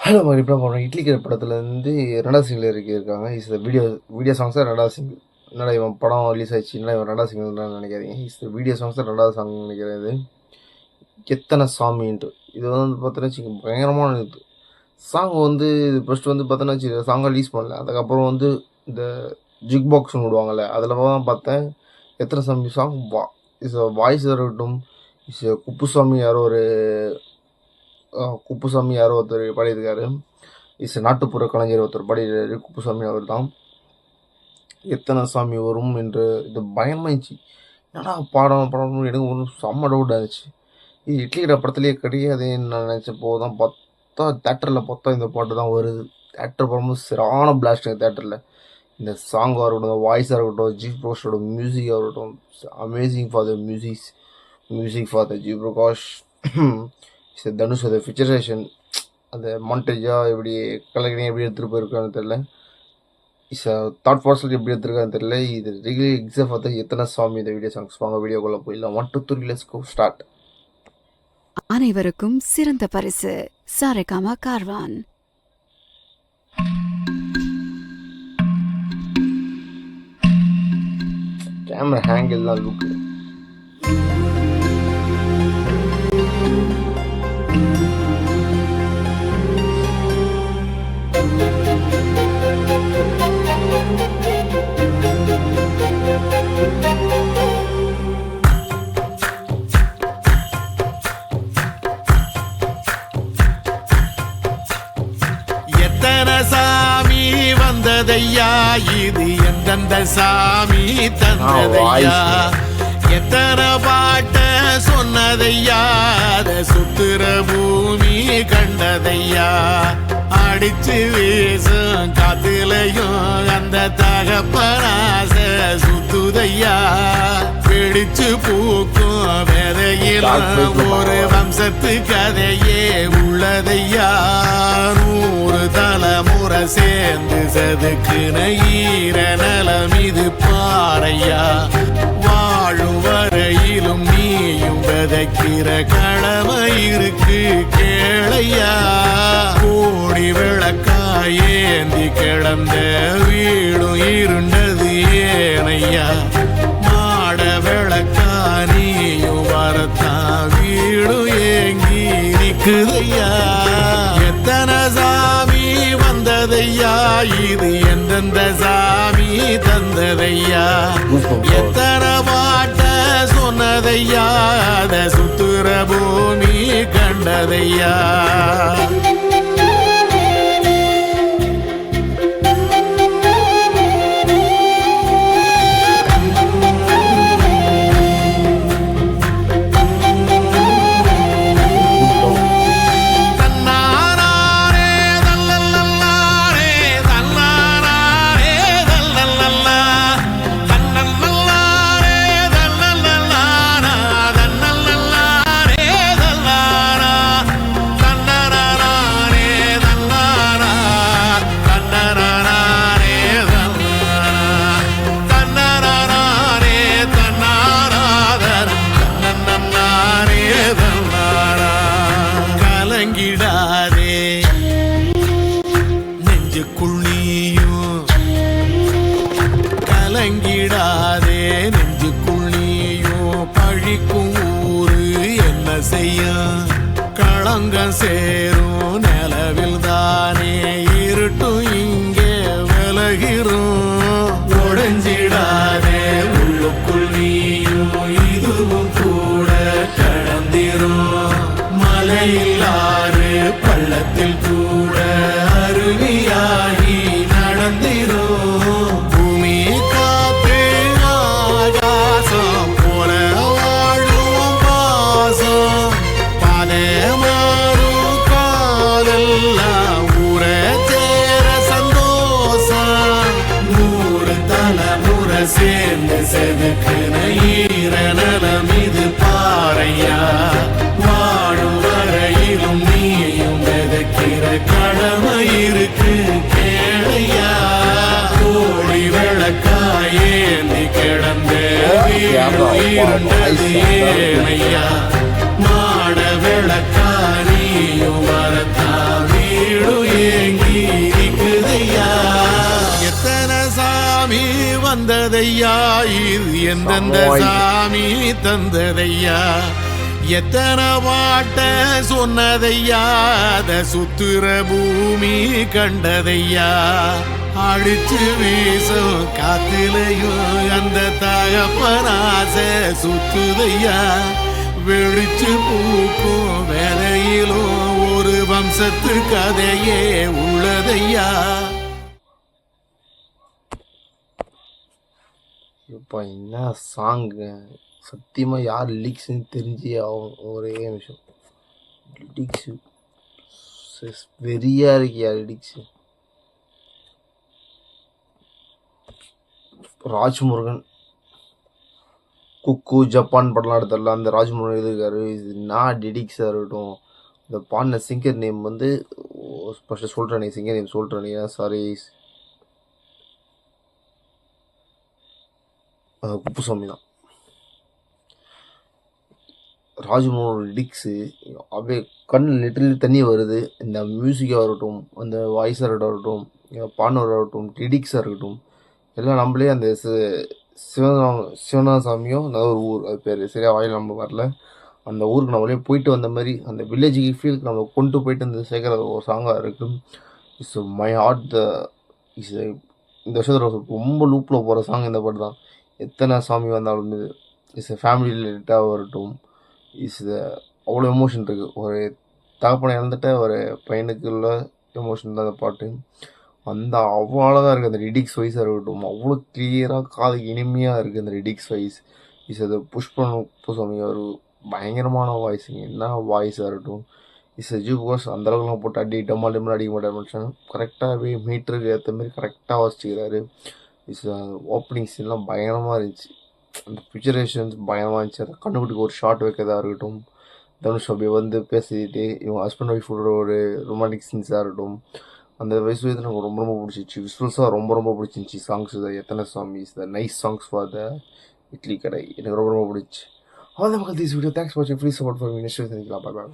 Hello இப்போ போகிறோம் இட்லி கடை படத்துலேருந்து 2வது சிங்கிள் இருக்காங்க. இஸ் வீடியோ சாங்ஸ் தான் 2வது சிங்கிள். என்னடா இவன் படம் ரிலீஸ் ஆயிடுச்சு, என்னடா இவன் 2வது சிங்கிள் தான் நினைக்காதீங்க. இஸ் வீடியோ சாங்ஸ் தான் 2வது சாங் நினைக்கிறது. எத்தனை சாமின்ட்டு இது வந்து பார்த்தோன்னா வச்சுக்க பயங்கரமான இது சாங் வந்து ஃபஸ்ட்டு வந்து பார்த்தோன்னா வச்சுக்க சாங்கை ரிலீஸ் பண்ணல. அதுக்கப்புறம் வந்து இந்த ஜிக் பாக்ஸ்னு விடுவாங்கள்ல, அதில் தான் பார்த்தேன் எத்தனை சாமி சாங் இஸ் வாய்ஸ் இருக்கட்டும். இஸ் குப்புசாமி யாரோ ஒருத்தர் பாடியிருக்காரு. இஸ் நாட்டுப்புற கலைஞர் ஒருத்தர் பாடியிருக்காரு. குப்புசாமி அவர் தான். எத்தனை சாமி வரும் என்று இது பயமாயிடுச்சு. என்னடா படம் எனக்கு ஒன்றும் செம்ம டவுட் ஆச்சு. இது இட்லி கடை படத்துலேயே கிடையாதுன்னு நான் நினச்சப்போ தான் பார்த்தா தேட்டரில் பார்த்தா இந்த பாட்டு தான் வருது. தேட்டர் போகும்போது சிறான பிளாஸ்ட்டுங்க தேட்டரில். இந்த சாங்காக இருக்கட்டும், இந்த வாய்ஸாக இருக்கட்டும், ஜி பிரகாஷோட மியூசிக்காக இருக்கட்டும், amazing for the music for the G Prakash. Dhanush அது பிக்சரைசேஷன் அந்த மாண்டேஜாக எப்படி கலைஞர் எப்படி எடுத்துகிட்டு போயிருக்கான்னு தெரியல. இஸ் தாட் ப்ராசஸ் எப்படி எடுத்துருக்கான்னு தெரியல. இது ரெகுலர் எக்ஸாம் பார்த்தா எத்தனை சாமி இந்த வீடியோ சாங்ஸ் வாங்க வீடியோக்குள்ளே போயிடலாம். 1 2 3 லெட்ஸ் கோ ஸ்டார்ட். அனைவருக்கும் சிறந்த பரிசு சாரேகாமா கார்வான். கேமரா ஹேங்கிள் தான் லுக்கு. எத்தனை சாமி வந்ததையா, இது எந்தெந்த சாமி தந்ததையா, எத்தனை பாட்ட சொன்னதையா, அத சுத்துற பூமி கண்டதையா, அடிச்சு வீசும் காத்துலையும் அந்த தகப்பனாச சுத்துதையா, பிடிச்சு பூக்கும் விதையிலும் ஒரு வம்சத்து கதையே உள்ளதையா, 100 தலைமுறை சேர்ந்து சதுக்குன ஈர நலம் இது பாறையா, வாழும் வரையிலும் நீயும் விதைக்கிற கடமை இருக்கு கேளையா, கோடி விளக்காயேந்தி கிடந்த வீடும் இருண்டது ஏனையா, மாட விளக்கா நீயும் வரத்தா வீடும் ஏங்கி நிக்குதையா, எத்தனை சாமி வந்ததையா, இது எந்தெந்த சாமி தந்ததையா, எத்தனை பாட்ட சொன்னதையா, அத சுத்துற பூமி கண்டதையா. கலங்கிடாதே நெஞ்சுக்குள் நீயும், கலங்கிடாதே நெஞ்சுக்குள் நீயும், பழிக்கும் ஊரு என்ன செய்யும், களங்கம் சேரும் நிலவில் தானே இருட்டும் இங்கே விலகிறோம், உடைஞ்சிடாதே உள்ளுக்குள் நீயும், இதுவும் கூட கடந்திரும், மலையில்லாறு பள்ளத்தில் கூட அருவியாகி நடந்திரும், பூமி காத்து ஆகாசம் போல வாழும் பாசம், பாதை மாறும் காதெல்லாம் ஊர சேர சந்தோஷம், 100 தலைமுறை சேர்ந்து செதுக்குன ஈர நலம் இது பாறையா, வாழும் வரையிலும் நீயும் விதைக்கிற கடமை இருக்கு கேளையா, கோடி விளக்காயேந்தி கிடந்த வீடு இருண்டது ஏனையா, மாட விளக்கா நீயும் வரத்தா வீடு வீடும் ஏங்கி இருக்குதையா. எத்தனை சாமி வந்ததையா, இது எந்தெந்த சாமி தந்ததையா. எத்தனை பாட்ட சொன்னதையா, அத சுத்துற பூமி கண்டதையா. அடிச்சு வீசும் காத்திலையும் அந்த தகப்பனாச சுத்துதையா. வெடிச்சு பூக்கும் வேலையிலும் ஒரு வம்சத்து கதையே உள்ளதையா. இப்போ என்ன சாங்கு சத்தியமாக யார் லிரிக்ஸ்ன்னு தெரிஞ்சே ஆகும். ஒரே நிமிஷம். லிரிக்ஸு வெறியாக இருக்கியா லிரிக்ஸு. ராஜ்முருகன் குக்கு ஜப்பான் படம்லாம் எடுத்தார்ல, அந்த ராஜ்முருகன் எழுதியிருக்காரு. இது நான் டெடிக்ஸாக இருக்கட்டும். இந்த பாடின சிங்கர் நேம் வந்து ஃபஸ்ட்டு சொல்கிறேன், சிங்கர் நேம் சொல்கிறேன். சாரி, குப்புசாமி தான். ராஜ்மோகனோட லிரிக்ஸு அப்படியே கண்ணில் லிட்டரலி தண்ணி வருது. இந்த மியூசிக்காக இருக்கட்டும், அந்த வாய்ஸாக இருக்கட்டும், பாடினவராக இருக்கட்டும், லிரிக்ஸாக இருக்கட்டும், எல்லாம் நம்மளே அந்த சிவனாசாமியும் அந்த ஒரு ஊர், அது பேர் சரியாக வாயில் நம்ம வரல, அந்த ஊருக்கு நம்மளே போயிட்டு வந்த மாதிரி அந்த வில்லேஜுக்கு ஃபீலுக்கு நம்ம கொண்டு போயிட்டு அந்த சேர்க்குற ஒரு சாங்காக இருக்கும். It's my heart the is இந்த வருஷத்தில் ரொம்ப லூப்பில் போகிற சாங் இந்த பாட்டு தான். எத்தனை சாமி வந்தாலும் இட்ஸ் ஃபேமிலி ரிலேட்டடாக வரட்டும், இஸ் அவ்வளோ எமோஷன் இருக்குது. ஒரு தகப்பனை இழந்துட்ட ஒரு பையனுக்குள்ள எமோஷன் தான் அந்த பாட்டு. அந்த அவ்வளோ அழகாக இருக்குது. அந்த லிரிக்ஸ் வைஸாக இருக்கட்டும், அவ்வளோ கிளியராக காதுக்கு இனிமையாக இருக்குது அந்த லிரிக்ஸ் வைஸ். அதை புஷ்பசாமி ஒரு பயங்கரமான வாய்ஸுங்க. என்ன வாய்ஸாக இருக்கட்டும், ஜூ கோர்ஸ் அந்தளவுக்குலாம் போட்டு டம்மா அடிக்க மாட்டேன் மனுஷன். கரெக்டாகவே மீட்டருக்கு ஏற்ற மாதிரி கரெக்டாக வாசிச்சுக்கிறாரு. ஓப்பனிங் சீன்லாம் பயங்கரமாக இருந்துச்சு. அந்த பிக்சரேஷன்ஸ் பயங்கரமாக இருந்துச்சு. அந்த கண்ணுக்குட்டிக்கு ஒரு ஷார்ட் வைக்கிறதா இருக்கட்டும், தனுஷ் அப்படியே வந்து பேசிட்டு இவங்க ஹஸ்பண்ட் ஒய்ஃபோட ஒரு ரொமான்டிக் சீன்ஸாக இருக்கட்டும், அந்த வயசு எனக்கு ரொம்ப ரொம்ப பிடிச்சிச்சு. விசுவல்ஸாக ரொம்ப ரொம்ப பிடிச்சிருந்துச்சி. சாங்ஸ் எத்தனை songs the nice songs for the idli கடை எனக்கு ரொம்ப ரொம்ப பிடிச்சி. அவ்வளோ மக்கள் தீஸ் வீடியோ. தேங்க்ஸ் ஃபார் வாட்சிங். Please support for me. Next week. Bye bye.